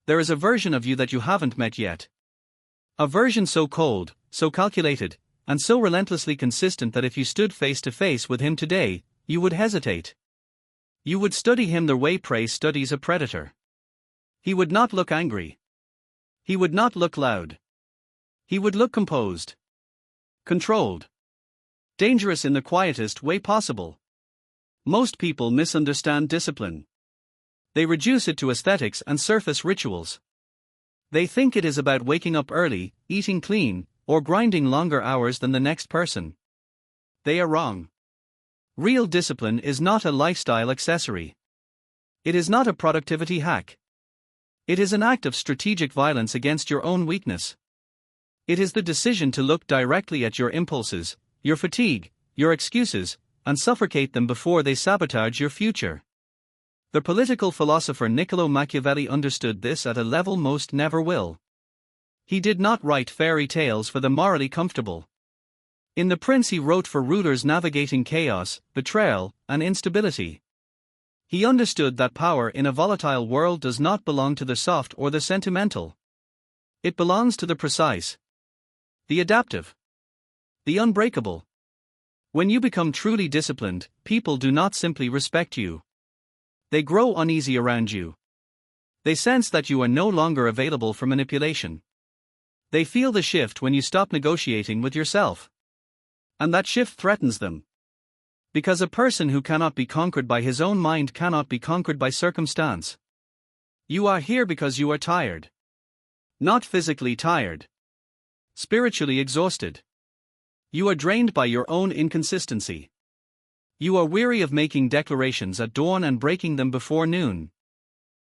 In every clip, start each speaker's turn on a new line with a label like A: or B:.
A: There is a version of you that you haven't met yet. A version so cold, so calculated, and so relentlessly consistent that if you stood face to face with him today, you would hesitate. You would study him the way prey studies a predator. He would not look angry. He would not look loud. He would look composed. Controlled. Dangerous in the quietest way possible. Most people misunderstand discipline. They reduce it to aesthetics and surface rituals. They think it is about waking up early, eating clean, or grinding longer hours than the next person. They are wrong. Real discipline is not a lifestyle accessory. It is not a productivity hack. It is an act of strategic violence against your own weakness. It is the decision to look directly at your impulses, your fatigue, your excuses, and suffocate them before they sabotage your future. The political philosopher Niccolò Machiavelli understood this at a level most never will. He did not write fairy tales for the morally comfortable. In The Prince he wrote for rulers navigating chaos, betrayal, and instability. He understood that power in a volatile world does not belong to the soft or the sentimental. It belongs to the precise, the adaptive, the unbreakable. When you become truly disciplined, people do not simply respect you. They grow uneasy around you. They sense that you are no longer available for manipulation. They feel the shift when you stop negotiating with yourself. And that shift threatens them. Because a person who cannot be conquered by his own mind cannot be conquered by circumstance. You are here because you are tired. Not physically tired. Spiritually exhausted. You are drained by your own inconsistency. You are weary of making declarations at dawn and breaking them before noon.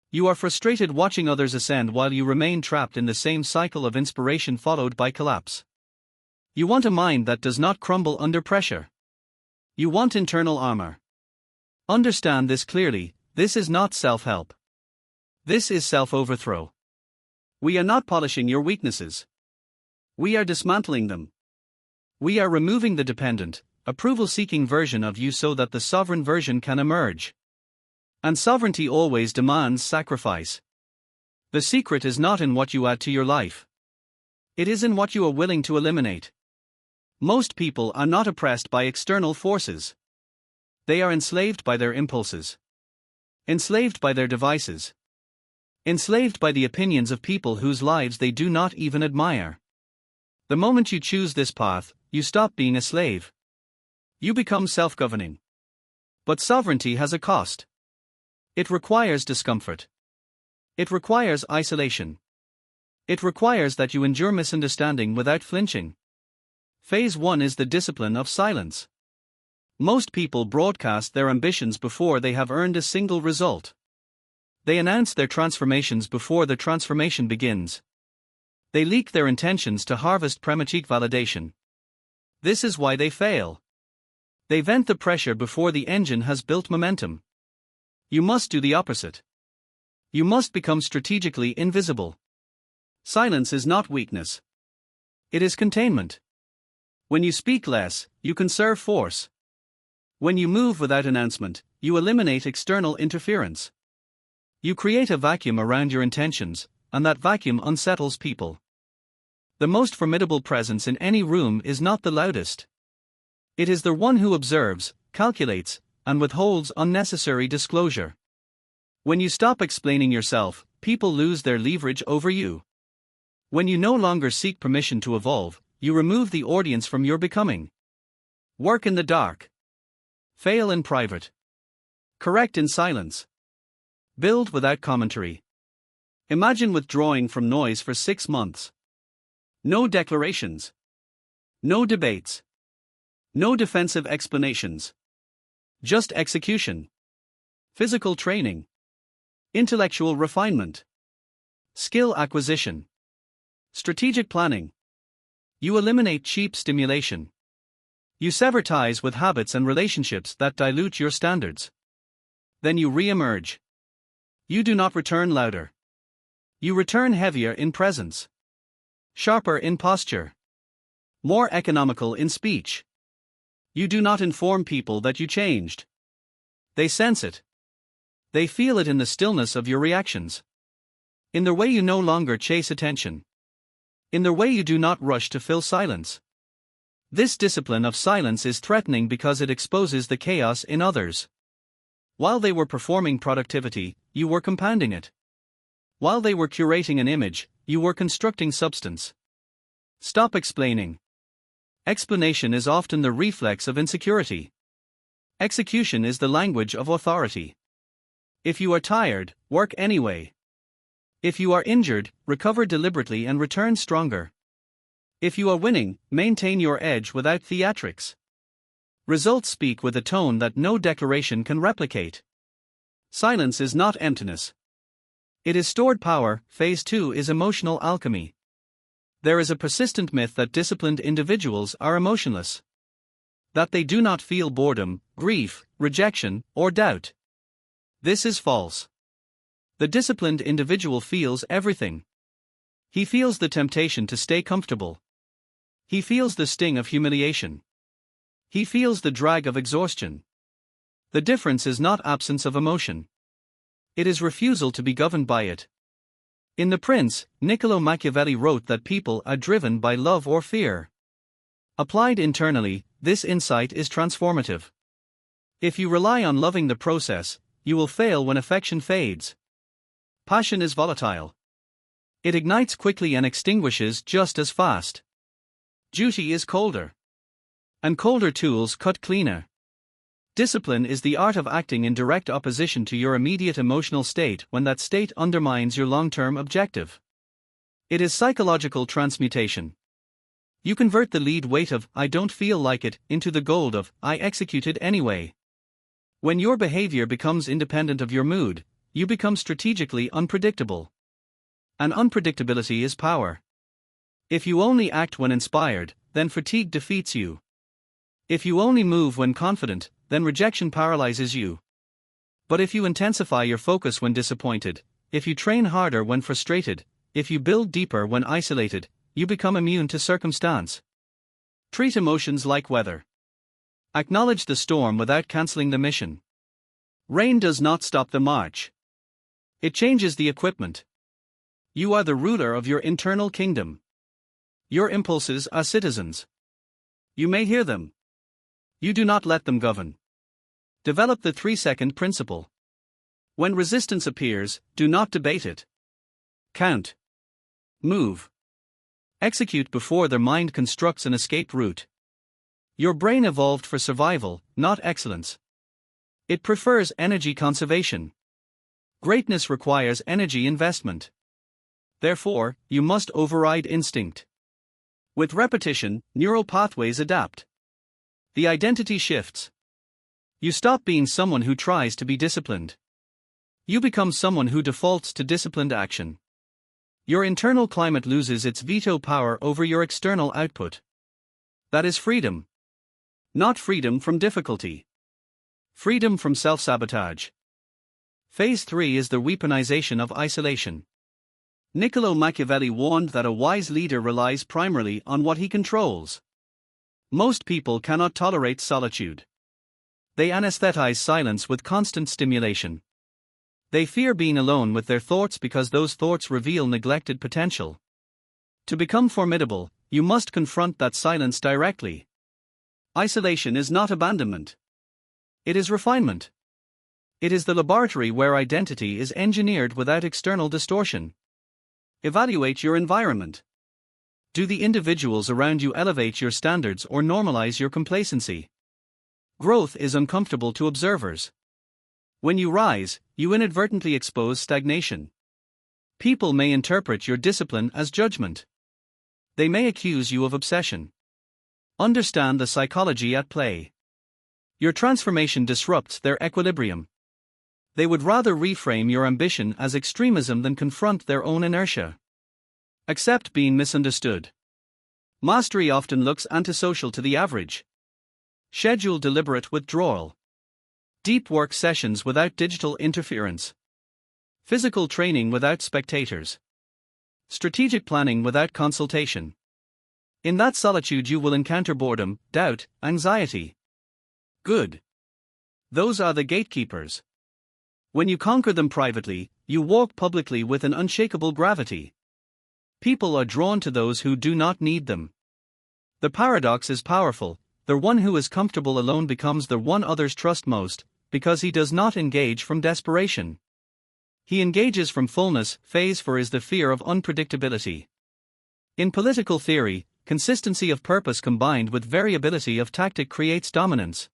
A: You are frustrated watching others ascend while you remain trapped in the same cycle of inspiration followed by collapse. You want a mind that does not crumble under pressure. You want internal armor. Understand this clearly, this is not self-help. This is self-overthrow. We are not polishing your weaknesses. We are dismantling them. We are removing the dependent, approval-seeking version of you so that the sovereign version can emerge. And sovereignty always demands sacrifice. The secret is not in what you add to your life. It is in what you are willing to eliminate. Most people are not oppressed by external forces. They are enslaved by their impulses. Enslaved by their devices. Enslaved by the opinions of people whose lives they do not even admire. The moment you choose this path, you stop being a slave. You become self-governing. But sovereignty has a cost. It requires discomfort. It requires isolation. It requires that you endure misunderstanding without flinching. Phase 1 is the discipline of silence. Most people broadcast their ambitions before they have earned a single result. They announce their transformations before the transformation begins. They leak their intentions to harvest premature validation. This is why they fail. They vent the pressure before the engine has built momentum. You must do the opposite. You must become strategically invisible. Silence is not weakness. It is containment. When you speak less, you conserve force. When you move without announcement, you eliminate external interference. You create a vacuum around your intentions, and that vacuum unsettles people. The most formidable presence in any room is not the loudest. It is the one who observes, calculates, and withholds unnecessary disclosure. When you stop explaining yourself, people lose their leverage over you. When you no longer seek permission to evolve, you remove the audience from your becoming. Work in the dark. Fail in private. Correct in silence. Build without commentary. Imagine withdrawing from noise for 6 months. No declarations. No debates. No defensive explanations. Just execution. Physical training. Intellectual refinement. Skill acquisition. Strategic planning. You eliminate cheap stimulation. You sever ties with habits and relationships that dilute your standards. Then you re-emerge. You do not return louder. You return heavier in presence. Sharper in posture. More economical in speech. You do not inform people that you changed. They sense it. They feel it in the stillness of your reactions. In the way you no longer chase attention. In the way you do not rush to fill silence. This discipline of silence is threatening because it exposes the chaos in others. While they were performing productivity, you were compounding it. While they were curating an image, you were constructing substance. Stop explaining. Explanation is often the reflex of insecurity. Execution is the language of authority. If you are tired, work anyway. If you are injured, recover deliberately and return stronger. If you are winning, maintain your edge without theatrics. Results speak with a tone that no declaration can replicate. Silence is not emptiness. It is stored power. Phase 2 is emotional alchemy. There is a persistent myth that disciplined individuals are emotionless. That they do not feel boredom, grief, rejection, or doubt. This is false. The disciplined individual feels everything. He feels the temptation to stay comfortable. He feels the sting of humiliation. He feels the drag of exhaustion. The difference is not absence of emotion. It is refusal to be governed by it. In The Prince, Niccolò Machiavelli wrote that people are driven by love or fear. Applied internally, this insight is transformative. If you rely on loving the process, you will fail when affection fades. Passion is volatile. It ignites quickly and extinguishes just as fast. Duty is colder. And colder tools cut cleaner. Discipline is the art of acting in direct opposition to your immediate emotional state when that state undermines your long-term objective. It is psychological transmutation. You convert the lead weight of "I don't feel like it" into the gold of "I executed anyway." When your behavior becomes independent of your mood, you become strategically unpredictable. And unpredictability is power. If you only act when inspired, then fatigue defeats you. If you only move when confident, then rejection paralyzes you. But if you intensify your focus when disappointed, if you train harder when frustrated, if you build deeper when isolated, you become immune to circumstance. Treat emotions like weather. Acknowledge the storm without canceling the mission. Rain does not stop the march. It changes the equipment. You are the ruler of your internal kingdom. Your impulses are citizens. You may hear them. You do not let them govern. Develop the 3-second principle. When resistance appears, do not debate it. Count. Move. Execute before their mind constructs an escape route. Your brain evolved for survival, not excellence. It prefers energy conservation. Greatness requires energy investment. Therefore, you must override instinct. With repetition, neural pathways adapt. The identity shifts. You stop being someone who tries to be disciplined. You become someone who defaults to disciplined action. Your internal climate loses its veto power over your external output. That is freedom. Not freedom from difficulty. Freedom from self-sabotage. Phase 3 is the weaponization of isolation. Niccolò Machiavelli warned that a wise leader relies primarily on what he controls. Most people cannot tolerate solitude. They anesthetize silence with constant stimulation. They fear being alone with their thoughts because those thoughts reveal neglected potential. To become formidable, you must confront that silence directly. Isolation is not abandonment. It is refinement. It is the laboratory where identity is engineered without external distortion. Evaluate your environment. Do the individuals around you elevate your standards or normalize your complacency? Growth is uncomfortable to observers. When you rise, you inadvertently expose stagnation. People may interpret your discipline as judgment. They may accuse you of obsession. Understand the psychology at play. Your transformation disrupts their equilibrium. They would rather reframe your ambition as extremism than confront their own inertia. Accept being misunderstood. Mastery often looks antisocial to the average. Schedule deliberate withdrawal. Deep work sessions without digital interference. Physical training without spectators. Strategic planning without consultation. In that solitude you will encounter boredom, doubt, anxiety. Good. Those are the gatekeepers. When you conquer them privately, You walk publicly with an unshakable gravity. People are drawn to those who do not need them. The paradox is powerful. The one who is comfortable alone becomes the one others trust most, because he does not engage from desperation. He engages from fullness. Phase 4 is the fear of unpredictability. In political theory, consistency of purpose combined with variability of tactic creates dominance.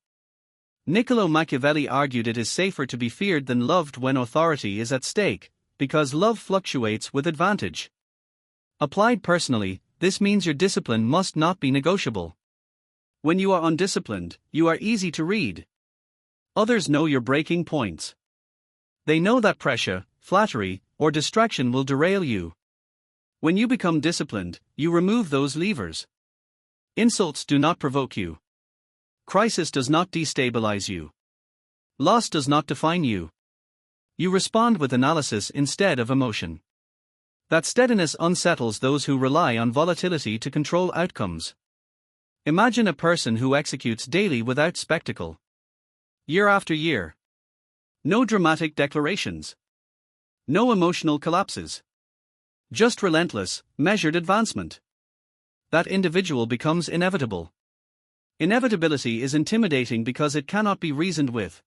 A: Niccolò Machiavelli argued it is safer to be feared than loved when authority is at stake, because love fluctuates with advantage. Applied personally, this means your discipline must not be negotiable. When you are undisciplined, you are easy to read. Others know your breaking points. They know that pressure, flattery, or distraction will derail you. When you become disciplined, you remove those levers. Insults do not provoke you. Crisis does not destabilize you. Loss does not define you. You respond with analysis instead of emotion. That steadiness unsettles those who rely on volatility to control outcomes. Imagine a person who executes daily without spectacle. Year after year. No dramatic declarations. No emotional collapses. Just relentless, measured advancement. That individual becomes inevitable. Inevitability is intimidating because it cannot be reasoned with.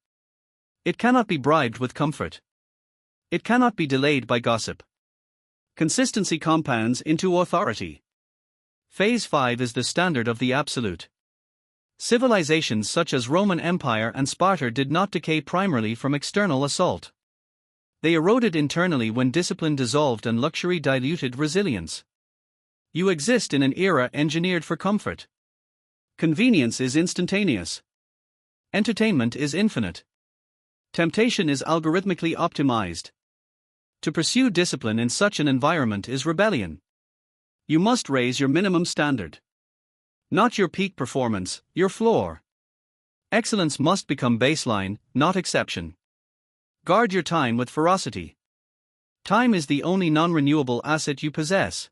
A: It cannot be bribed with comfort. It cannot be delayed by gossip. Consistency compounds into authority. Phase 5 is the standard of the absolute. Civilizations such as Roman Empire and Sparta did not decay primarily from external assault. They eroded internally when discipline dissolved and luxury diluted resilience. You exist in an era engineered for comfort. Convenience is instantaneous. Entertainment is infinite. Temptation is algorithmically optimized. To pursue discipline in such an environment is rebellion. You must raise your minimum standard. Not your peak performance, your floor. Excellence must become baseline, not exception. Guard your time with ferocity. Time is the only non-renewable asset you possess.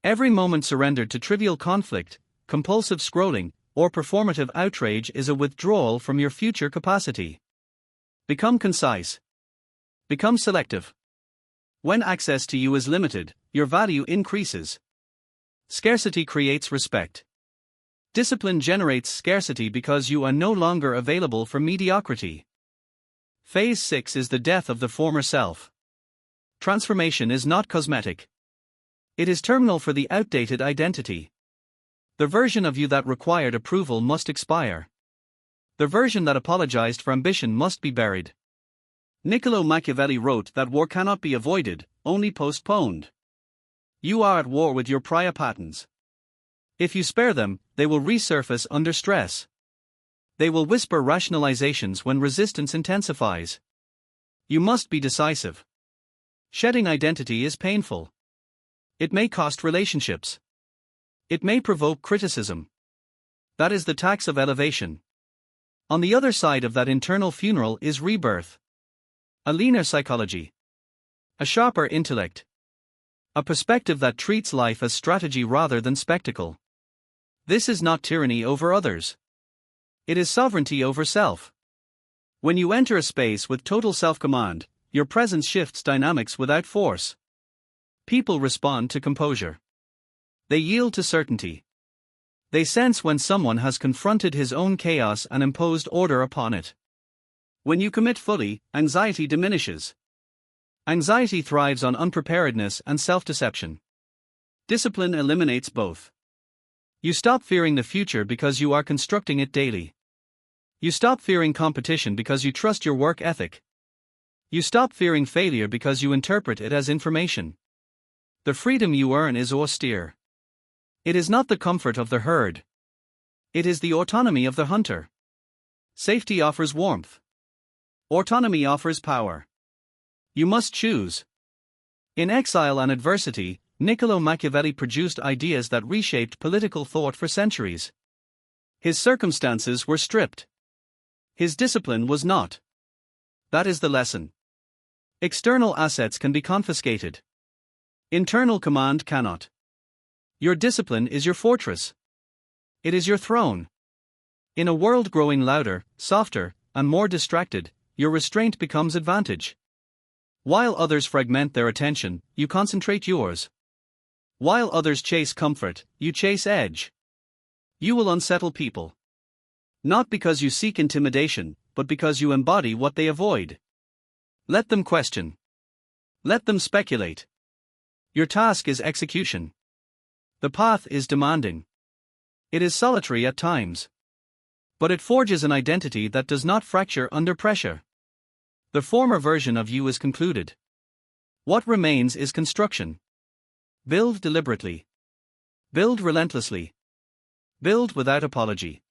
A: Every moment surrendered to trivial conflict, compulsive scrolling, or performative outrage is a withdrawal from your future capacity. Become concise. Become selective. When access to you is limited, your value increases. Scarcity creates respect. Discipline generates scarcity because you are no longer available for mediocrity. Phase 6 is the death of the former self. Transformation is not cosmetic. It is terminal for the outdated identity. The version of you that required approval must expire. The version that apologized for ambition must be buried. Niccolò Machiavelli wrote that war cannot be avoided, only postponed. You are at war with your prior patterns. If you spare them, they will resurface under stress. They will whisper rationalizations when resistance intensifies. You must be decisive. Shedding identity is painful. It may cost relationships. It may provoke criticism. That is the tax of elevation. On the other side of that internal funeral is rebirth. A leaner psychology. A sharper intellect. A perspective that treats life as strategy rather than spectacle. This is not tyranny over others. It is sovereignty over self. When you enter a space with total self-command, your presence shifts dynamics without force. People respond to composure. They yield to certainty. They sense when someone has confronted his own chaos and imposed order upon it. When you commit fully, anxiety diminishes. Anxiety thrives on unpreparedness and self-deception. Discipline eliminates both. You stop fearing the future because you are constructing it daily. You stop fearing competition because you trust your work ethic. You stop fearing failure because you interpret it as information. The freedom you earn is austere. It is not the comfort of the herd. It is the autonomy of the hunter. Safety offers warmth. Autonomy offers power. You must choose. In exile and adversity, Niccolò Machiavelli produced ideas that reshaped political thought for centuries. His circumstances were stripped. His discipline was not. That is the lesson. External assets can be confiscated. Internal command cannot. Your discipline is your fortress. It is your throne. In a world growing louder, softer, and more distracted, your restraint becomes advantage. While others fragment their attention, you concentrate yours. While others chase comfort, you chase edge. You will unsettle people. Not because you seek intimidation, but because you embody what they avoid. Let them question. Let them speculate. Your task is execution. The path is demanding. It is solitary at times. But it forges an identity that does not fracture under pressure. The former version of you is concluded. What remains is construction. Build deliberately. Build relentlessly. Build without apology.